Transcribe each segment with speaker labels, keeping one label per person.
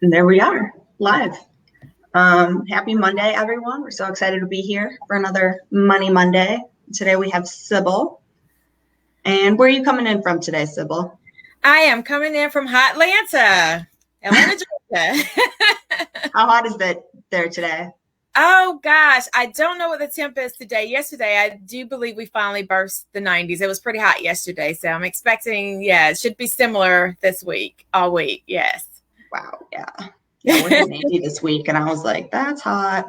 Speaker 1: And there we are, live. Happy Monday, everyone. We're so excited to be here for another Money Monday. Today we have Sibyl. And where are you coming in from today, Sibyl?
Speaker 2: I am coming in from hot Atlanta, Georgia.
Speaker 1: How hot is it there today?
Speaker 2: Oh, gosh. I don't know what the temp is today. Yesterday, I do believe we finally burst the 90s. It was pretty hot yesterday. So I'm expecting, it should be similar this week, all week. Yes.
Speaker 1: Wow. Yeah, we're hitting 80 this week. And I was like, that's hot.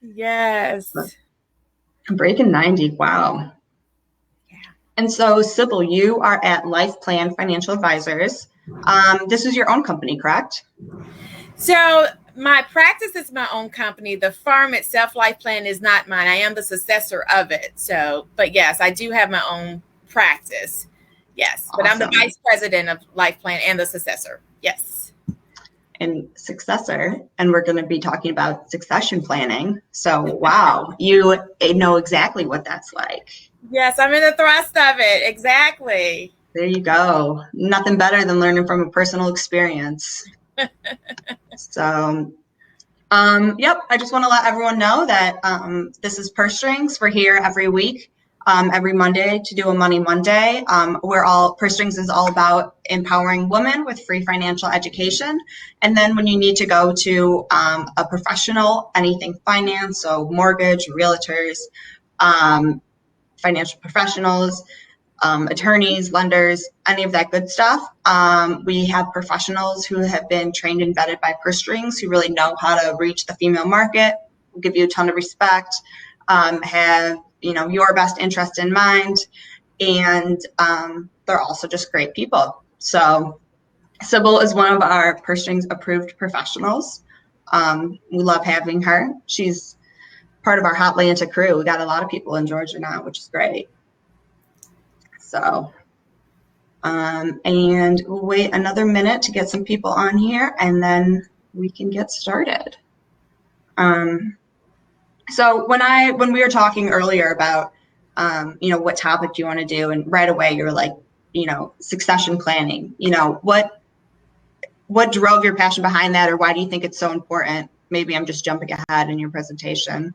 Speaker 2: Yes.
Speaker 1: I'm breaking 90. Wow. Yeah. And so, Sibyl, you are at Life Plan Financial Advisors. This is your own company, correct?
Speaker 2: So my practice is my own company. The firm itself, Life Plan, is not mine. I am the successor of it. So, but yes, I do have my own practice. Yes. Awesome. But I'm the vice president of Life Plan and the successor. Yes.
Speaker 1: And successor, and we're going to be talking about succession planning. So, wow, you know exactly what that's like.
Speaker 2: Yes, I'm in the thrust of it. Exactly.
Speaker 1: There you go. Nothing better than learning from a personal experience. So, yep, I just want to let everyone know that this is Purse Strings. We're here every week, every Monday to do a Money Monday. Purse Strings is all about empowering women with free financial education. And then when you need to go to a professional, anything finance, so mortgage, realtors, financial professionals, attorneys, lenders, any of that good stuff. We have professionals who have been trained and vetted by Purse Strings who really know how to reach the female market, will give you a ton of respect, have your best interest in mind, and they're also just great people. So Sibyl is one of our Purse Strings approved professionals. We love having her. She's part of our Hot Atlanta crew. We got a lot of people in Georgia now, which is great. So, and we'll wait another minute to get some people on here, and then we can get started. So when we were talking earlier about, what topic do you want to do, and right away you're like, succession planning. What drove your passion behind that, or why do you think it's so important? Maybe I'm just jumping ahead in your presentation.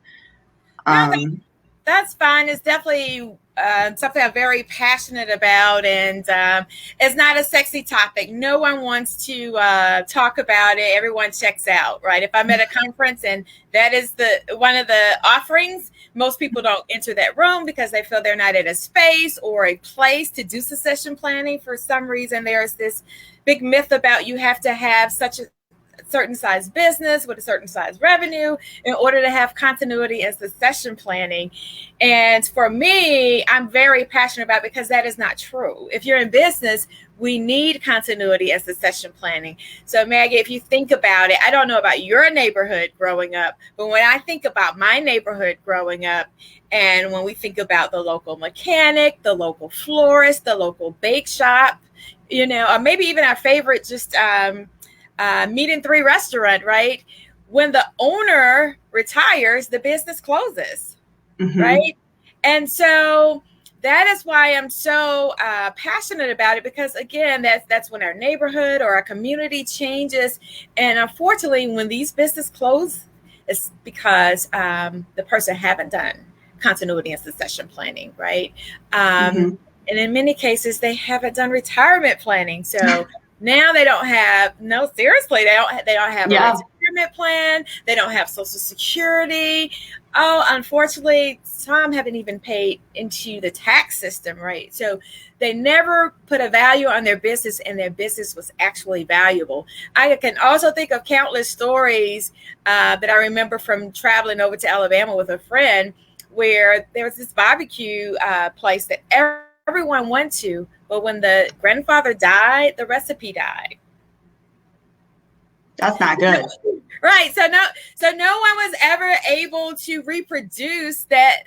Speaker 2: That's fine. It's definitely something I'm very passionate about, and it's not a sexy topic. No one wants to talk about it. Everyone checks out, right? If I'm at a conference and that is one of the offerings, most people don't enter that room because they feel they're not at a space or a place to do succession planning. For some reason, there's this big myth about you have to have such a certain size business with a certain size revenue in order to have continuity and succession planning. And for me, I'm very passionate about it because that is not true. If you're in business, we need continuity and succession planning. So Maggie, if you think about it, I don't know about your neighborhood growing up, but when I think about my neighborhood growing up, and when we think about the local mechanic, the local florist, the local bake shop, or maybe even our favorite Meat and Three restaurant, right? When the owner retires, the business closes, right? And so that is why I'm so passionate about it, because again, that's when our neighborhood or our community changes. And unfortunately, when these businesses close, it's because the person haven't done continuity and succession planning, right? And in many cases, they haven't done retirement planning. So now they don't have, seriously, they don't have a retirement plan. They don't have Social Security. Oh, unfortunately, some haven't even paid into the tax system, right? So they never put a value on their business, and their business was actually valuable. I can also think of countless stories that I remember from traveling over to Alabama with a friend, where there was this barbecue place that everyone went to, but when the grandfather died, the recipe died.
Speaker 1: That's not good.
Speaker 2: Right. So no one was ever able to reproduce that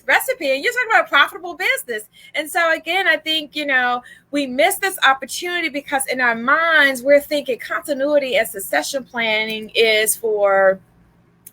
Speaker 2: recipe. And you're talking about a profitable business. And so again, I think, we miss this opportunity because in our minds, we're thinking continuity and succession planning is for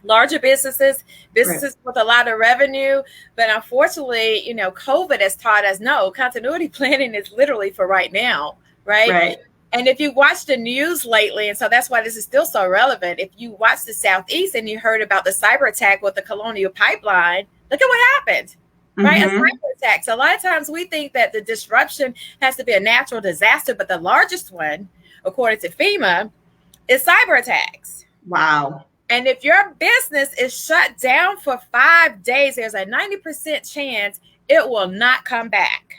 Speaker 2: larger businesses right. With a lot of revenue. But unfortunately, COVID has taught us, no, continuity planning is literally for right now, right? And if you watch the news lately, and so that's why this is still so relevant, if you watch the Southeast and you heard about the cyber attack with the Colonial Pipeline, look at what happened, right? A cyber attack. So a lot of times we think that the disruption has to be a natural disaster, but the largest one, according to FEMA, is cyber attacks.
Speaker 1: Wow.
Speaker 2: And if your business is shut down for 5 days, there's a 90% chance it will not come back.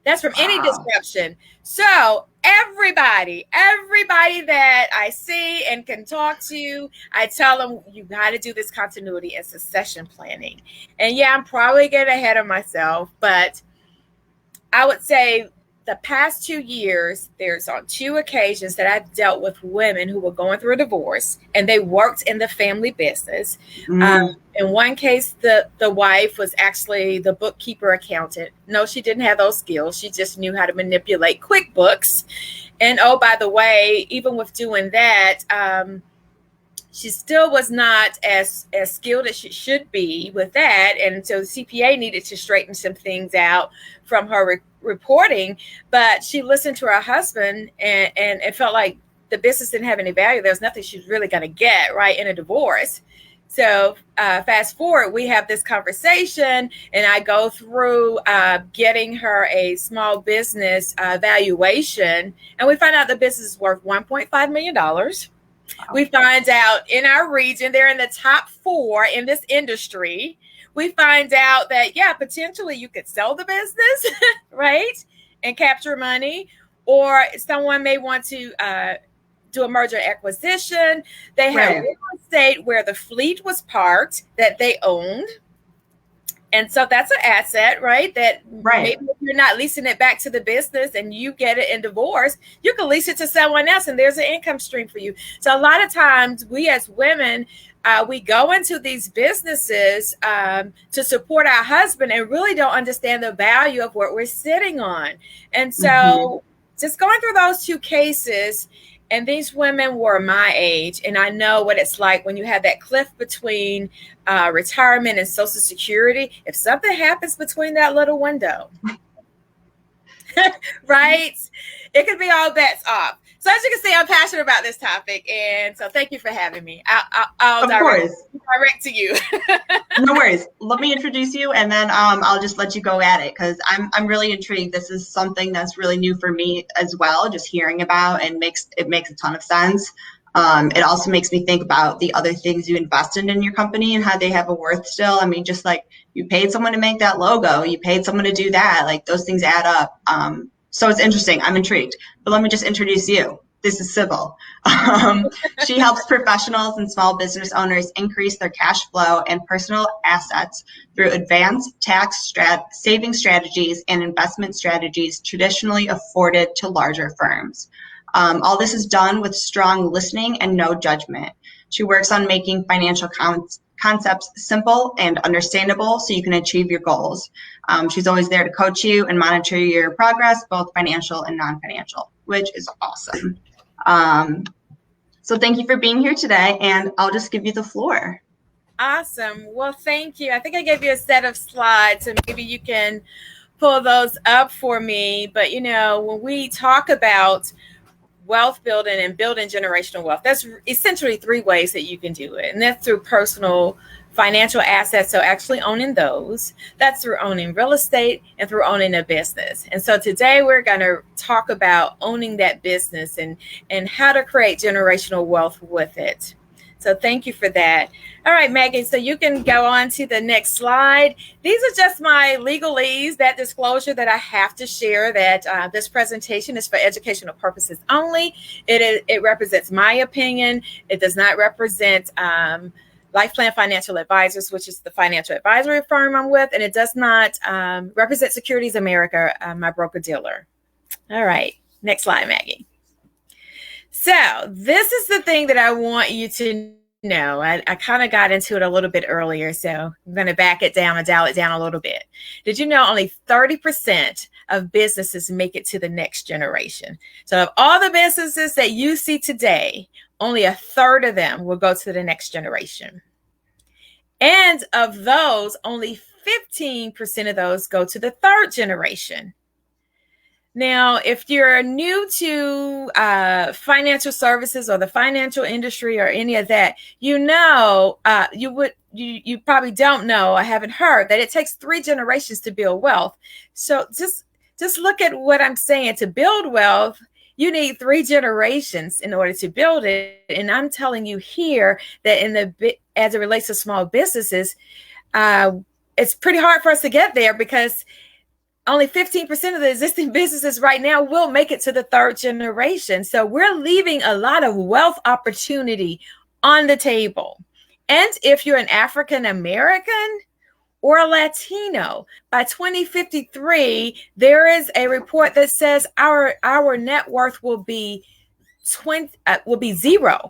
Speaker 2: That's from any disruption. So everybody that I see and can talk to, I tell them, you got to do this continuity and succession planning. And yeah, I'm probably getting ahead of myself, but I would say the past 2 years, there's on 2 occasions that I've dealt with women who were going through a divorce and they worked in the family business. In one case, the wife was actually the bookkeeper accountant. No, she didn't have those skills. She just knew how to manipulate QuickBooks. And oh, by the way, even with doing that, she still was not as skilled as she should be with that. And so the CPA needed to straighten some things out from her reporting. But she listened to her husband and it felt like the business didn't have any value. There was nothing she was really going to get, right, in a divorce. So fast forward, we have this conversation and I go through getting her a small business valuation. And we find out the business is worth $1.5 million. Wow. We find out in our region, they're in the top 4 in this industry. We find out that, yeah, potentially you could sell the business, right, and capture money, or someone may want to do a merger acquisition. They have real estate where the fleet was parked that they owned. And so that's an asset, right? That maybe if you're not leasing it back to the business and you get it in divorce, you can lease it to someone else and there's an income stream for you. So a lot of times we as women, we go into these businesses to support our husband and really don't understand the value of what we're sitting on. And so just going through those 2 cases, and these women were my age, and I know what it's like when you have that cliff between retirement and Social Security. If something happens between that little window, right, it could be all bets off. So as you can see, I'm passionate about this topic, and so thank you for having me. I'll direct to you.
Speaker 1: No worries. Let me introduce you, and then I'll just let you go at it because I'm really intrigued. This is something that's really new for me as well. Just hearing about and it makes a ton of sense. It also makes me think about the other things you invested in your company and how they have a worth still. I mean, just like you paid someone to make that logo, you paid someone to do that. Like those things add up. So it's interesting. I'm intrigued. But let me just introduce you. This is Sibyl. She helps professionals and small business owners increase their cash flow and personal assets through advanced tax saving strategies and investment strategies traditionally afforded to larger firms. All this is done with strong listening and no judgment. She works on making financial concepts simple and understandable so you can achieve your goals. She's always there to coach you and monitor your progress, both financial and non-financial, which is awesome. So thank you for being here today, and I'll just give you the floor.
Speaker 2: Awesome. Well, thank you. I think I gave you a set of slides, and maybe you can pull those up for me. But, you know, when we talk about wealth building and building generational wealth, that's essentially 3 ways that you can do it. And that's through personal financial assets, so actually owning those. That's through owning real estate and through owning a business. And so today we're going to talk about owning that business and how to create generational wealth with it. So thank you for that. All right, Maggie, so you can go on to the next slide. These are just my legalese, that disclosure that I have to share that this presentation is for educational purposes only. It represents my opinion. It does not represent Life Plan Financial Advisors, which is the financial advisory firm I'm with, and it does not represent Securities America, my broker-dealer. All right, next slide, Maggie. So this is the thing that I want you to know. I kind of got into it a little bit earlier, so I'm going to back it down and dial it down a little bit. Did you know only 30% of businesses make it to the next generation? So of all the businesses that you see today, only 1/3 of them will go to the next generation. And of those, only 15% of those go to the 3rd generation. Now, if you're new to financial services or the financial industry or any of that, you know, you probably don't know, I haven't heard that it takes 3 generations to build wealth. So just look at what I'm saying. To build wealth, you need 3 generations in order to build it. And I'm telling you here that as it relates to small businesses, it's pretty hard for us to get there because only 15% of the existing businesses right now will make it to the 3rd generation. So we're leaving a lot of wealth opportunity on the table. And if you're an African American or a Latino, by 2053, there is a report that says our net worth will be 0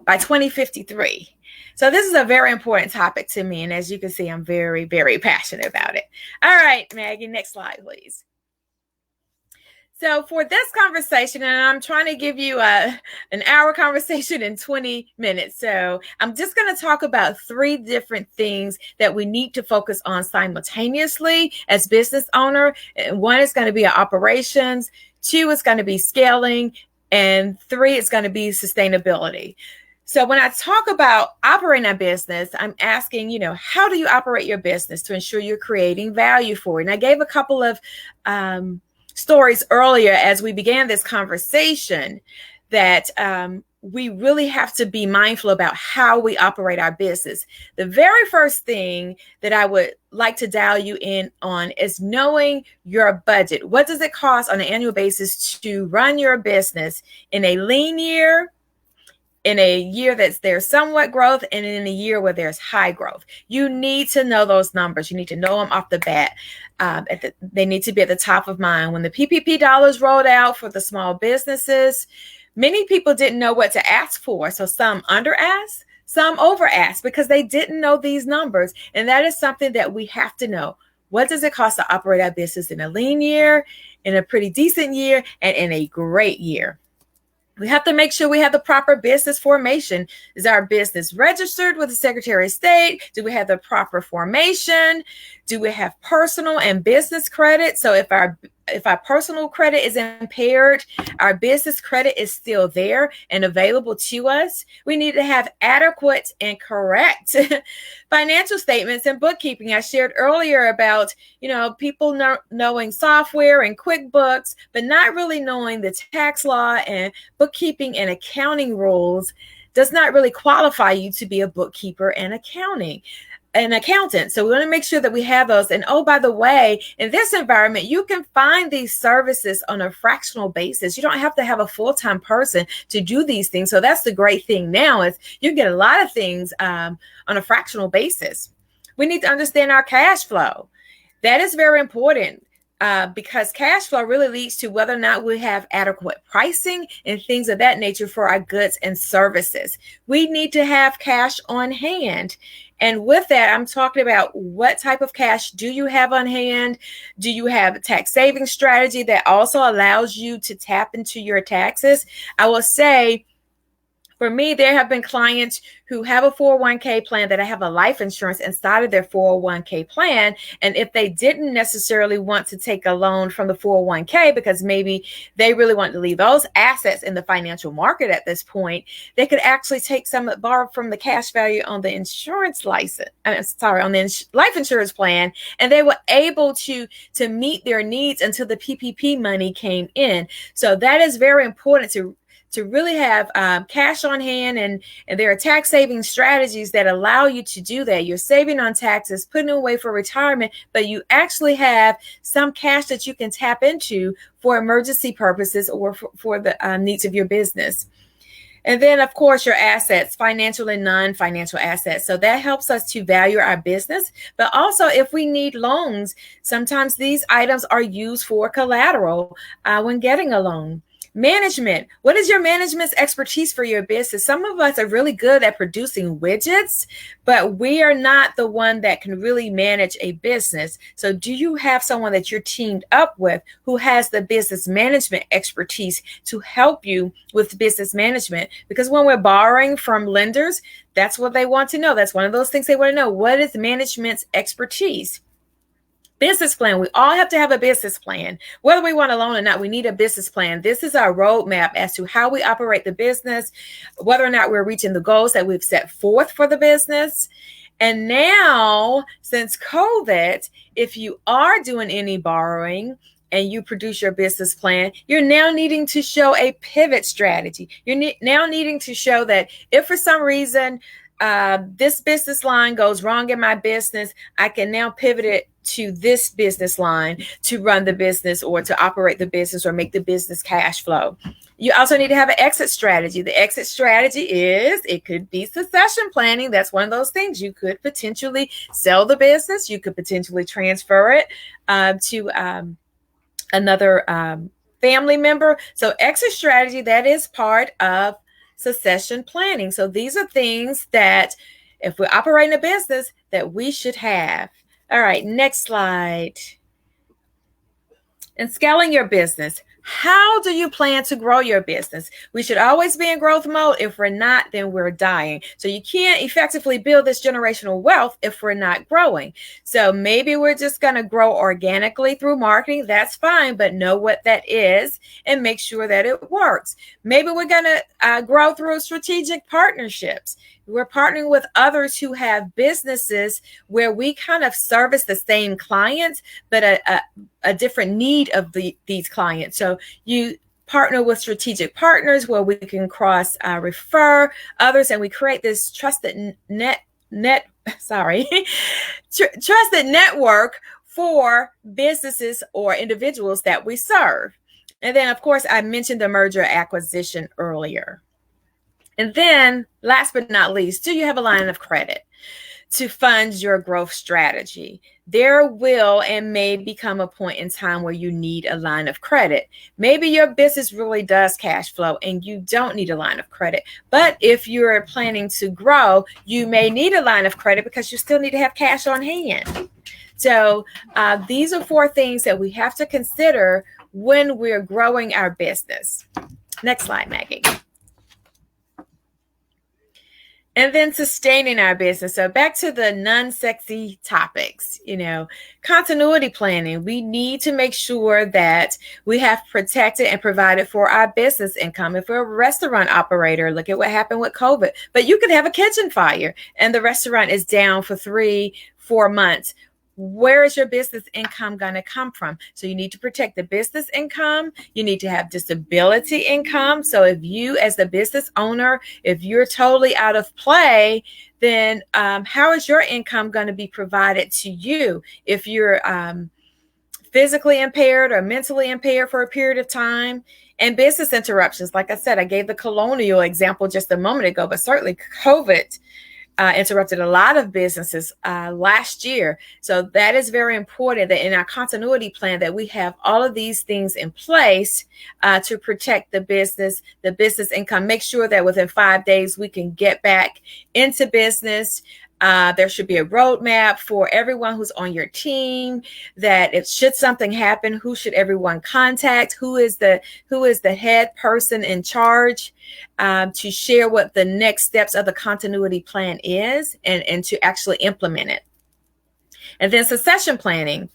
Speaker 2: by 2053. So this is a very important topic to me. And as you can see, I'm very, very passionate about it. All right, Maggie, next slide, please. So for this conversation, and I'm trying to give you an hour conversation in 20 minutes. So I'm just going to talk about 3 different things that we need to focus on simultaneously as business owner. One is going to be operations, 2 is going to be scaling, and 3 is going to be sustainability. So when I talk about operating a business, I'm asking, how do you operate your business to ensure you're creating value for it? And I gave a couple of stories earlier as we began this conversation that we really have to be mindful about how we operate our business. The very first thing that I would like to dial you in on is knowing your budget. What does it cost on an annual basis to run your business in a lean year, in a year there's somewhat growth, and in a year where there's high growth? You need to know those numbers. You need to know them off the bat. They need to be at the top of mind. When the PPP dollars rolled out for the small businesses, many people didn't know what to ask for. So some under asked, some over asked because they didn't know these numbers. And that is something that we have to know. What does it cost to operate our business in a lean year, in a pretty decent year, and in a great year? We have to make sure we have the proper business formation. Is our business registered with the Secretary of State? Do we have the proper formation? Do we have personal and business credit? So if our personal credit is impaired, our business credit is still there and available to us. We need to have adequate and correct financial statements and bookkeeping. I shared earlier about, people knowing software and QuickBooks, but not really knowing the tax law and bookkeeping and accounting rules does not really qualify you to be a bookkeeper and an accountant. So we want to make sure that we have those. And oh, by the way, in this environment, you can find these services on a fractional basis. You don't have to have a full-time person to do these things. So that's the great thing now is you get a lot of things on a fractional basis. We need to understand our cash flow. That is very important. Because cash flow really leads to whether or not we have adequate pricing and things of that nature for our goods and services. We need to have cash on hand. And with that, I'm talking about what type of cash do you have on hand? Do you have a tax saving strategy that also allows you to tap into your taxes? I will say, for me, there have been clients who have a 401k plan that I have a life insurance inside of their 401k plan. And if they didn't necessarily want to take a loan from the 401k because maybe they really want to leave those assets in the financial market at this point, they could actually borrow from the cash value on the insurance license. On the life insurance plan, and they were able to meet their needs until the PPP money came in. So that is very important to really have cash on hand, and there are tax saving strategies that allow you to do that. You're saving on taxes, putting away for retirement, but you actually have some cash that you can tap into for emergency purposes or for the needs of your business. And then, of course, your assets, financial and non-financial assets. So that helps us to value our business. But also, if we need loans, sometimes these items are used for collateral when getting a loan. Management. What is your management's expertise for your business? Some of us are really good at producing widgets, but we are not the one that can really manage a business. So do you have someone that you're teamed up with who has the business management expertise to help you with business management? Because when we're borrowing from lenders, that's what they want to know. That's one of those things they want to know. What is management's expertise? Business plan. We all have to have a business plan. Whether we want a loan or not, we need a business plan. This is our roadmap as to how we operate the business, whether or not we're reaching the goals that we've set forth for the business. And now, since COVID, if you are doing any borrowing and you produce your business plan, you're now needing to show a pivot strategy. You're now needing to show that if for some reason this business line goes wrong in my business, I can now pivot it to this business line to run the business or to operate the business or make the business cash flow. You also need to have an exit strategy. The exit strategy is, it could be succession planning. That's one of those things. You could potentially sell the business. You could potentially transfer it to another family member. So exit strategy, that is part of succession planning. So these are things that if we're operating a business that we should have. All right, next slide. And scaling your business. How do you plan to grow your business? We should always be in growth mode. If we're not, then we're dying. So you can't effectively build this generational wealth if we're not growing. So maybe we're just going to grow organically through marketing. That's fine, but know what that is and make sure that it works. Maybe we're going to grow through strategic partnerships. We're partnering with others who have businesses where we kind of service the same clients, but a different need of these clients. So you partner with strategic partners where we can cross refer others, and we create this trusted trusted network for businesses or individuals that we serve. And then, of course, I mentioned the merger acquisition earlier. And then, last but not least, do you have a line of credit to fund your growth strategy? There will and may become a point in time where you need a line of credit. Maybe your business really does cash flow and you don't need a line of credit. But if you're planning to grow, you may need a line of credit because you still need to have cash on hand. So these are 4 things that we have to consider when we're growing our business. Next slide, Maggie. And then sustaining our business. So back to the non-sexy topics, continuity planning. We need to make sure that we have protected and provided for our business income. If we're a restaurant operator, look at what happened with COVID. But you could have a kitchen fire and the restaurant is down for 3-4 months. Where is your business income going to come from? So you need to protect the business income. You need to have disability income. So if you, as the business owner, if you're totally out of play, then how is your income going to be provided to you? If you're physically impaired or mentally impaired for a period of time, and business interruptions. Like I said, I gave the Colonial example just a moment ago, but certainly COVID interrupted a lot of businesses last year. So that is very important that in our continuity plan that we have all of these things in place to protect the business income. Make sure that within 5 days we can get back into business. There should be a roadmap for everyone who's on your team, that if should something happen, who should everyone contact, who is the head person in charge, to share what the next steps of the continuity plan is and to actually implement it. And then succession planning.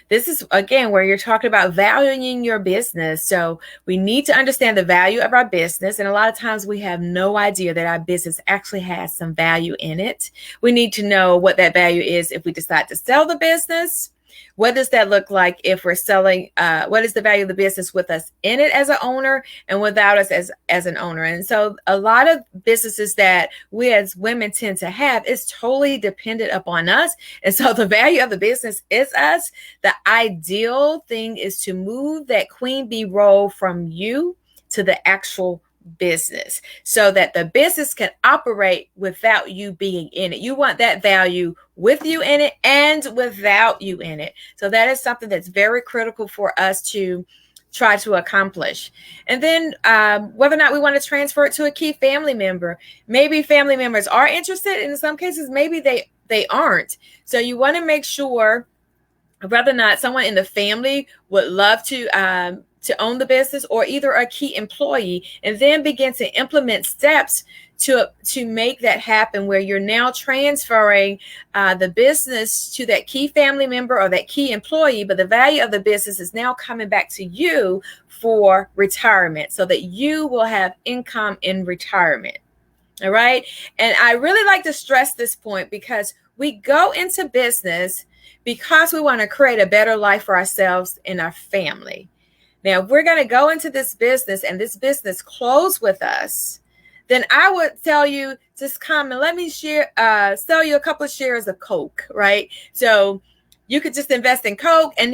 Speaker 2: This is, again, where you're talking about valuing your business. So we need to understand the value of our business. And a lot of times we have no idea that our business actually has some value in it. We need to know what that value is if we decide to sell the business. What does that look like if we're selling? What is the value of the business with us in it as an owner and without us as an owner? And so a lot of businesses that we as women tend to have is totally dependent upon us. And so the value of the business is us. The ideal thing is to move that queen bee role from you to the actual business so that the business can operate without you being in it. You want that value with you in it and without you in it. So that is something that's very critical for us to try to accomplish. And then whether or not we want to transfer it to a key family member. Maybe family members are interested. In some cases, maybe they aren't. So you want to make sure whether or not someone in the family would love to to own the business, or either a key employee, and then begin to implement steps to make that happen, where you're now transferring the business to that key family member or that key employee, but the value of the business is now coming back to you for retirement, so that you will have income in retirement. All right. And I really like to stress this point, because we go into business because we want to create a better life for ourselves and our family. Now, if we're going to go into this business and this business close with us, then I would tell you, just come and let me sell you a couple of shares of Coke, right? So you could just invest in Coke and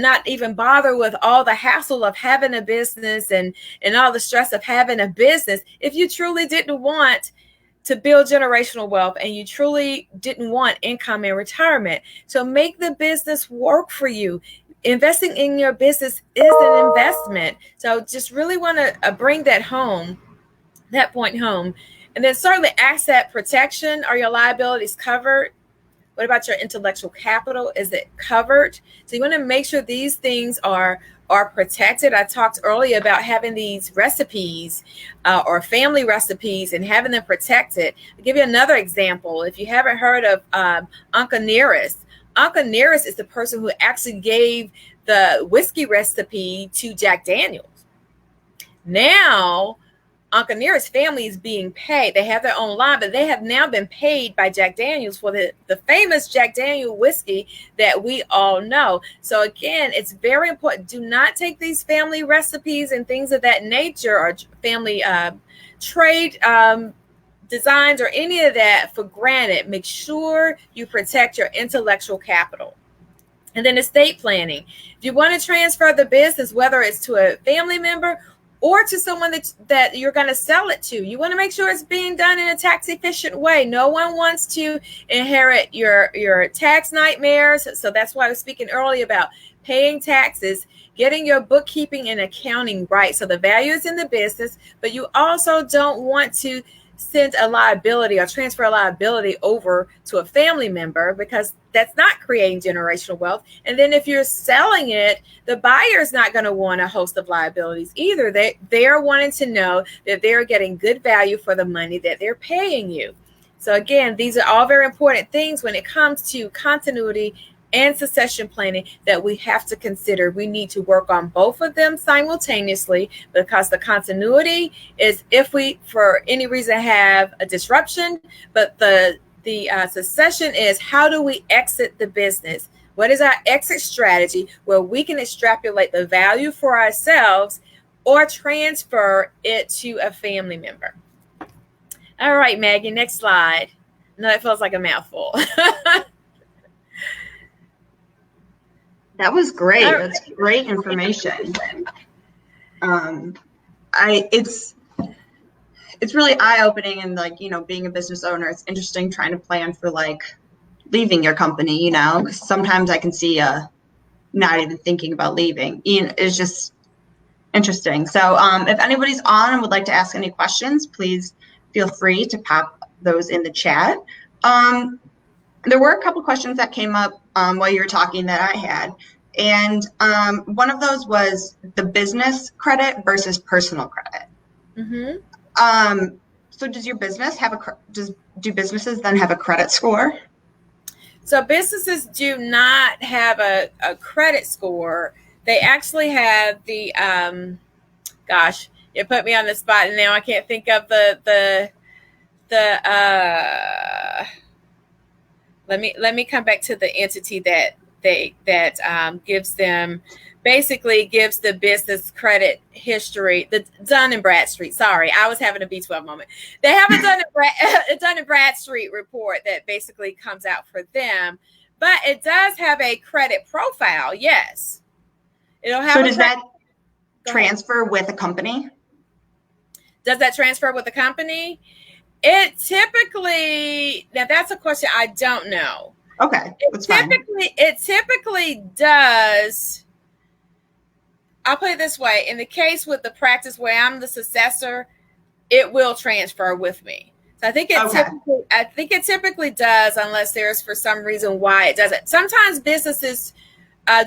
Speaker 2: not even bother with all the hassle of having a business and all the stress of having a business if you truly didn't want to build generational wealth and you truly didn't want income in retirement. So make the business work for you. Investing in your business is an investment. So just really want to bring that point home. And then certainly asset protection. Are your liabilities covered? What about your intellectual capital? Is it covered? So you want to make sure these things are protected. I talked earlier about having these recipes or family recipes and having them protected. I'll give you another example. If you haven't heard of Uncle Nearest is the person who actually gave the whiskey recipe to Jack Daniels. Now, Uncle Nearest's family is being paid. They have their own line, but they have now been paid by Jack Daniels for the famous Jack Daniel whiskey that we all know. So again, it's very important. Do not take these family recipes and things of that nature, or family trade designs or any of that for granted. Make sure you protect your intellectual capital. And then estate planning. If you want to transfer the business, whether it's to a family member or to someone that you're going to sell it to, you want to make sure it's being done in a tax efficient way. No one wants to inherit your tax nightmares. So that's why I was speaking earlier about paying taxes, getting your bookkeeping and accounting right. So the value is in the business, but you also don't want to send a liability or transfer a liability over to a family member, because that's not creating generational wealth. And then if you're selling it, the buyer is not going to want a host of liabilities either. They're wanting to know that they're getting good value for the money that they're paying you. So again, these are all very important things when it comes to continuity and succession planning that we have to consider. We need to work on both of them simultaneously, because the continuity is if we, for any reason, have a disruption, but the succession is how do we exit the business? What is our exit strategy where we can extrapolate the value for ourselves or transfer it to a family member? All right, Maggie, next slide. No, it feels like a mouthful.
Speaker 1: That was great. That's great information. It's really eye-opening, and being a business owner, it's interesting trying to plan for leaving your company, because sometimes I can see not even thinking about leaving. It's just interesting. So if anybody's on and would like to ask any questions, please feel free to pop those in the chat. There were a couple questions that came up while you were talking that I had. And one of those was the business credit versus personal credit. Mm-hmm. So does your business do businesses then have a credit score?
Speaker 2: So businesses do not have a credit score. They actually have the, gosh, you put me on the spot and now I can't think of let me come back to the entity that gives them, basically gives the business credit history, the Dun & Bradstreet. Sorry, I was having a B12 moment. They have a Dun & Bradstreet report that basically comes out for them, but it does have a credit profile. Yes, it'll have. So
Speaker 1: does that transfer with a company?
Speaker 2: Does that transfer with the company? It typically, now that's a question I don't know.
Speaker 1: Okay, that's fine.
Speaker 2: It typically does. I'll put it this way. In the case with the practice where I'm the successor, it will transfer with me. So I think it typically does, unless there's for some reason why it doesn't. Sometimes businesses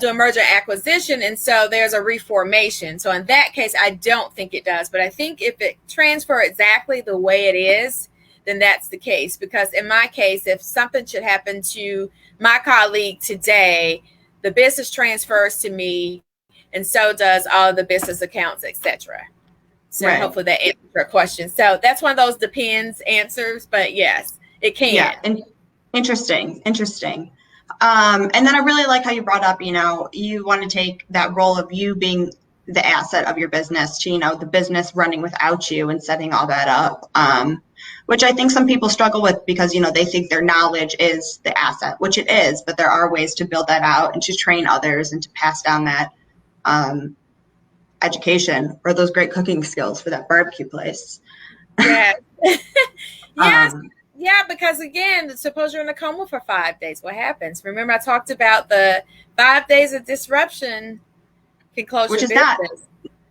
Speaker 2: do a merger acquisition, and so there's a reformation. So in that case, I don't think it does, but I think if it transfer exactly the way it is, then that's the case. Because in my case, if something should happen to my colleague today, the business transfers to me, and so does all the business accounts, etc. So
Speaker 1: Right.
Speaker 2: hopefully that answers your question. So that's one of those depends answers, but yes, it can.
Speaker 1: Yeah. Interesting. And then I really like how you brought up, you want to take that role of you being the asset of your business to, the business running without you and setting all that up. Which I think some people struggle with because, they think their knowledge is the asset, which it is, but there are ways to build that out and to train others and to pass down that education or those great cooking skills for that barbecue place.
Speaker 2: Yeah. Yes. Yeah, because again, suppose you're in a coma for 5 days. What happens? Remember, I talked about the 5 days of disruption can close
Speaker 1: Which
Speaker 2: your
Speaker 1: is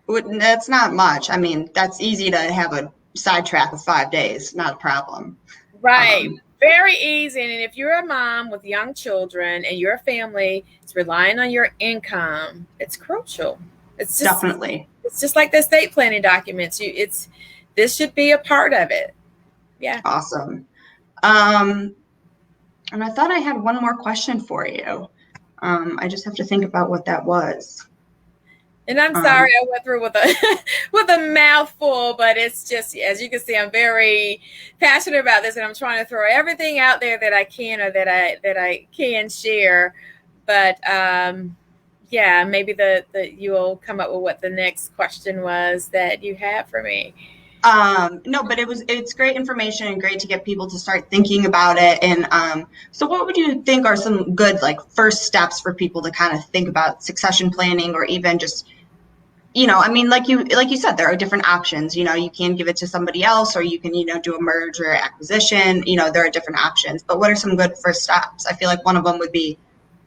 Speaker 2: business.
Speaker 1: that's not much. I mean, that's easy to have a sidetrack of 5 days, not a problem.
Speaker 2: Right. Very easy. And if you're a mom with young children and your family is relying on your income, it's crucial. It's just
Speaker 1: Definitely.
Speaker 2: It's just like the estate planning documents. This should be a part of it. Yeah.
Speaker 1: Awesome. And I thought I had one more question for you. I just have to think about what that was.
Speaker 2: And I'm sorry I went through with a with a mouthful, but it's just, as you can see, I'm very passionate about this, and I'm trying to throw everything out there that I can or that I can share. But yeah, maybe you'll come up with what the next question was that you have for me.
Speaker 1: No, but it's great information and great to get people to start thinking about it. And so what would you think are some good first steps for people to kind of think about succession planning, or even just, I mean, like you said, there are different options. You can give it to somebody else, or you can, do a merger or acquisition. There are different options. But what are some good first steps? I feel like one of them would be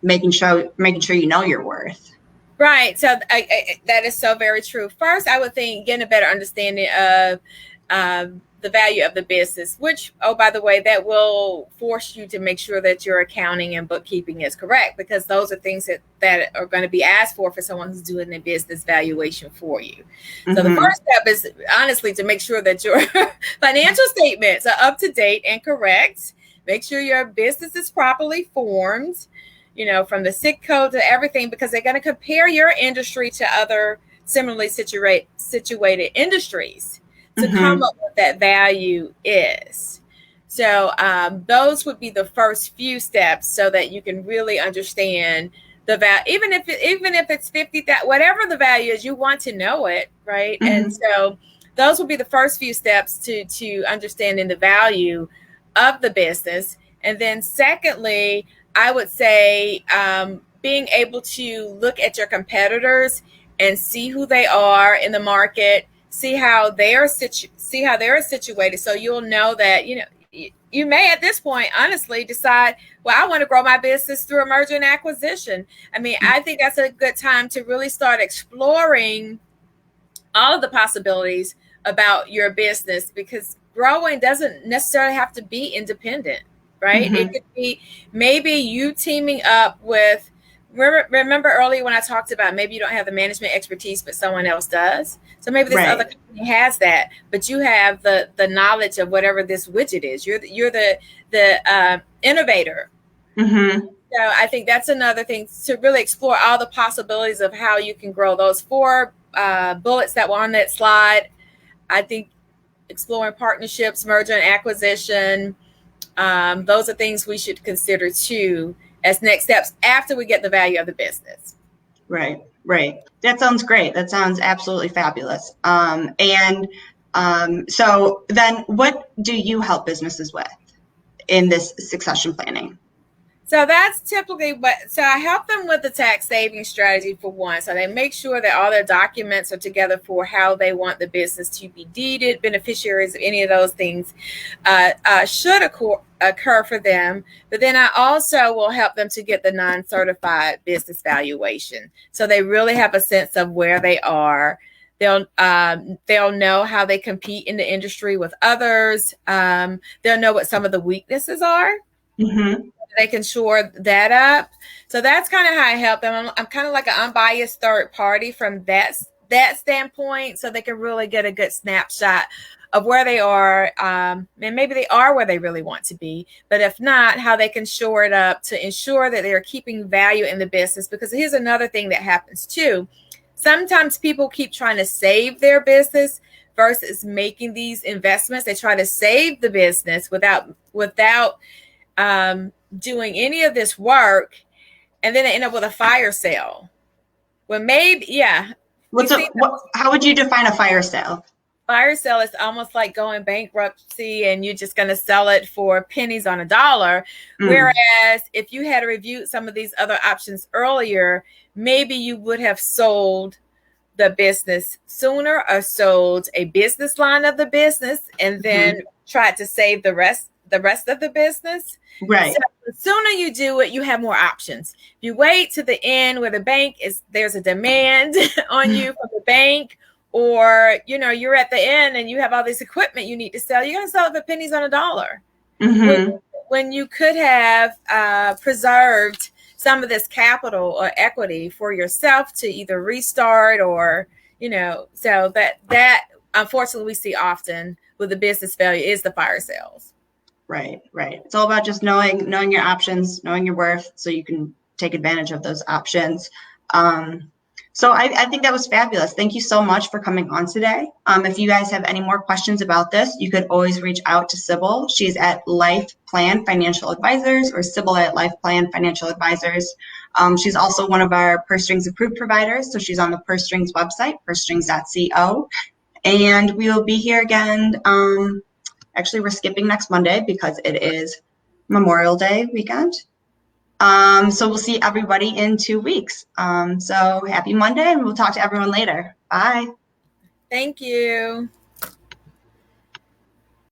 Speaker 1: making sure you know your worth.
Speaker 2: Right. So that is so very true. First, I would think getting a better understanding of the value of the business, which, oh, by the way, that will force you to make sure that your accounting and bookkeeping is correct, because those are things that are going to be asked for someone who's doing a business valuation for you. Mm-hmm. So the first step is honestly to make sure that your financial statements are up to date and correct. Make sure your business is properly formed, from the SIC code to everything, because they're going to compare your industry to other similarly situated industries to come up with that value is. So those would be the first few steps, so that you can really understand the value. Even if it's 50,000, whatever the value is, you want to know it, right? And so those will be the first few steps to understanding the value of the business. And then secondly, I would say being able to look at your competitors and see who they are in the market, see how they're situated, so you'll know that you may at this point honestly decide, well, I want to grow my business through a merger and acquisition. I mean, I think that's a good time to really start exploring all of the possibilities about your business, because growing doesn't necessarily have to be independent. Right? It could be maybe you teaming up with, remember earlier when I talked about maybe you don't have the management expertise, but someone else does. So maybe this other company has that, but you have the knowledge of whatever this widget is. You're the innovator. So I think that's another thing, to really explore all the possibilities of how you can grow. Those 4 bullets that were on that slide, I think exploring partnerships, merger and acquisition, those are things we should consider too as next steps after we get the value of the business.
Speaker 1: Right. That sounds great. That sounds absolutely fabulous. So then what do you help businesses with in this succession planning?
Speaker 2: So that's typically so I help them with the tax saving strategy for one. So they make sure that all their documents are together for how they want the business to be deeded, beneficiaries of any of those things should occur for them. But then I also will help them to get the non-certified business valuation. So they really have a sense of where they are. They'll know how they compete in the industry with others. They'll know what some of the weaknesses are. they can shore that up. So that's kind of how I help them. I'm kind of like an unbiased third party from that standpoint, so they can really get a good snapshot of where they are, and maybe they are where they really want to be, but if not, how they can shore it up to ensure that they're keeping value in the business. Because here's another thing that happens too. Sometimes people keep trying to save their business versus making these investments. They try to save the business without doing any of this work, and then they end up with a fire sale. Well, maybe, yeah.
Speaker 1: How would you define a fire sale?
Speaker 2: Fire sale is almost like going bankruptcy and you're just going to sell it for pennies on a dollar. Whereas if you had reviewed some of these other options earlier, maybe you would have sold the business sooner, or sold a business line of the business and then tried to save the rest of the business.
Speaker 1: Right.
Speaker 2: So the sooner you do it, you have more options. If you wait to the end where the bank there's a demand on you from the bank, or you're at the end and you have all this equipment you need to sell, you're going to sell it for pennies on a dollar. When you could have preserved some of this capital or equity for yourself to either restart or, so that unfortunately we see often with the business failure is the fire sales.
Speaker 1: Right. It's all about just knowing your options, knowing your worth, so you can take advantage of those options. So I think that was fabulous. Thank you so much for coming on today. If you guys have any more questions about this, you could always reach out to Sibyl. She's at Life Plan Financial Advisors, or Sibyl at Life Plan Financial Advisors. She's also one of our Purse Strings approved providers. So she's on the Purse Strings website, pursestrings.co. And we will be here again. Actually, we're skipping next Monday because it is Memorial Day weekend. So we'll see everybody in 2 weeks. So happy Monday, and we'll talk to everyone later. Bye.
Speaker 2: Thank you.